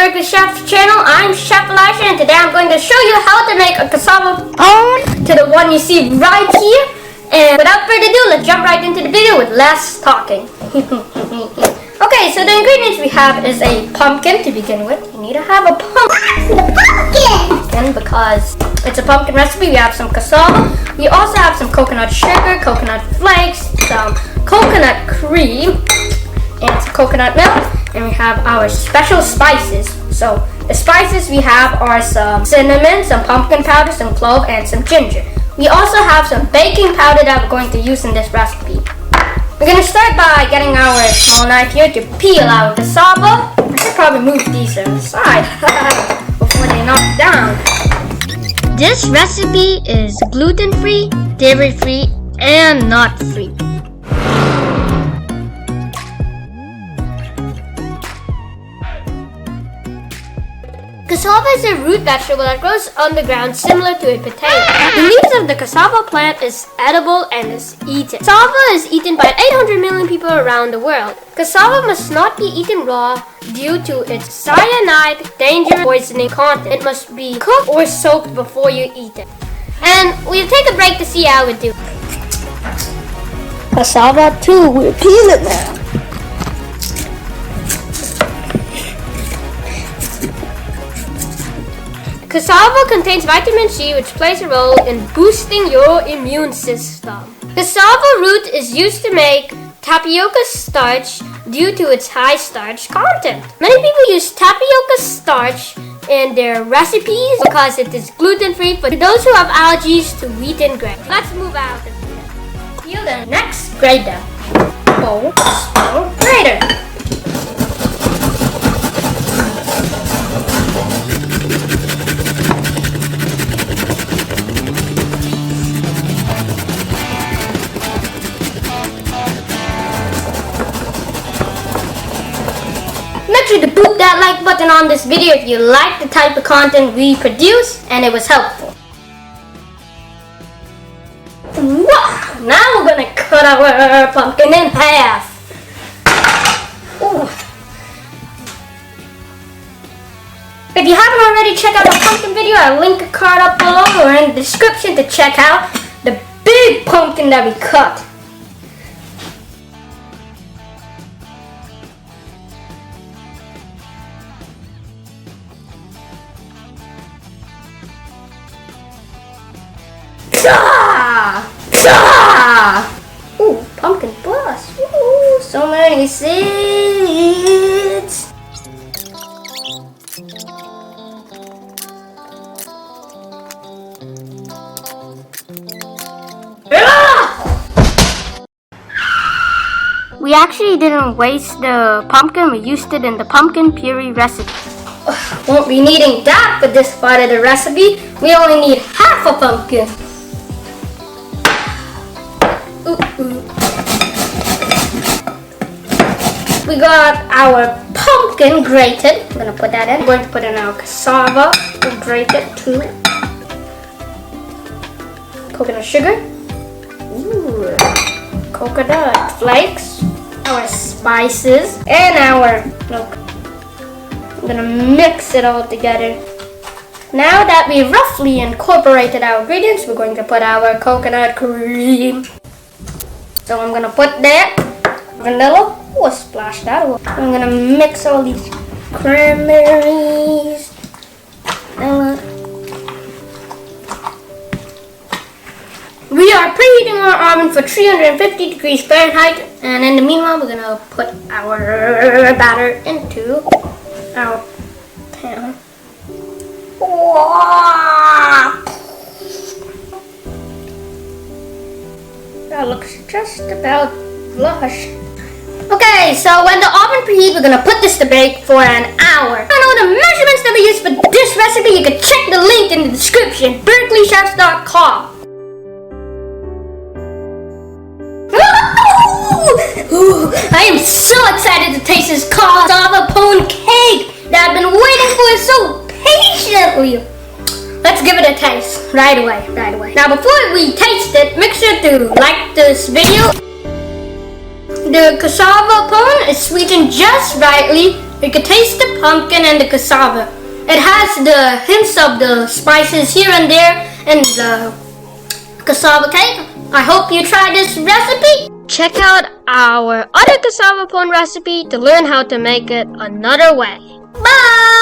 Berkeley Chefs channel. I'm Chef Elijah, and today I'm going to show you how to make a cassava pone to the one you see right here. And without further ado, let's jump right into the video with less talking. Okay, so the ingredients we have is a pumpkin to begin with. You need to have a pumpkin because it's a pumpkin recipe. We have some cassava. We also have some coconut sugar, coconut flakes, some coconut cream, and some coconut milk. And we have our special spices. So the spices we have are some cinnamon, some pumpkin powder, some clove, and some ginger. We also have some baking powder that we're going to use in this recipe. We're going to start by getting our small knife here to peel our cassava. I should probably move these aside before they knock down. This recipe is gluten-free, dairy-free, and nut-free. Cassava is a root vegetable that grows underground similar to a potato. The leaves of the cassava plant is edible and is eaten. Cassava is eaten by 800 million people around the world. Cassava must not be eaten raw due to its cyanide, dangerous poisoning content. It must be cooked or soaked before you eat it. And we'll take a break to see how we do. Cassava too, we'll peel it now. Cassava contains vitamin C, which plays a role in boosting your immune system. Cassava root is used to make tapioca starch due to its high starch content. Many people use tapioca starch in their recipes because it is gluten-free for those who have allergies to wheat and grain. Let's move out of here. Peel the next grater. Bowl, spoon, grater. Make sure to boop that like button on this video if you like the type of content we produce and it was helpful. Wow, now we're going to cut our pumpkin in half. Ooh. If you haven't already checked out our pumpkin video, I'll link a card up below or in the description to check out the big pumpkin that we cut. Ooh, pumpkin bust. Ooh, so many seeds. We actually didn't waste the pumpkin. We used it in the pumpkin puree recipe. Won't be needing that for this part of the recipe. We only need half a pumpkin. We got our pumpkin grated. I'm gonna put that in. I'm going to put in our cassava grated too. Coconut sugar. Ooh. Coconut flakes. Our spices and our milk. I'm gonna mix it all together. Now that we roughly incorporated our ingredients, we're going to put our coconut cream. So I'm gonna put that vanilla. Oh, splash that. I'm gonna mix all these cranberries. Vanilla. We are preheating our oven for 350 degrees Fahrenheit, and in the meanwhile, we're gonna put our batter into our pan. Wow. That looks just about lush. Okay, so when the oven preheats, we're gonna put this to bake for an hour. I know the measurements that we use for this recipe. You can check the link in the description, berkeleychefs.com. Ooh, I am so excited to taste this cassava pone cake that I've been waiting for so patiently. Let's give it a taste right away. Now before we taste it, make sure to like this video. The cassava pone is sweetened just rightly You can taste the pumpkin and the cassava. It has the hints of the spices here and there in the cassava cake. I hope you try this recipe. Check out our other cassava pone recipe to learn how to make it another way. Bye!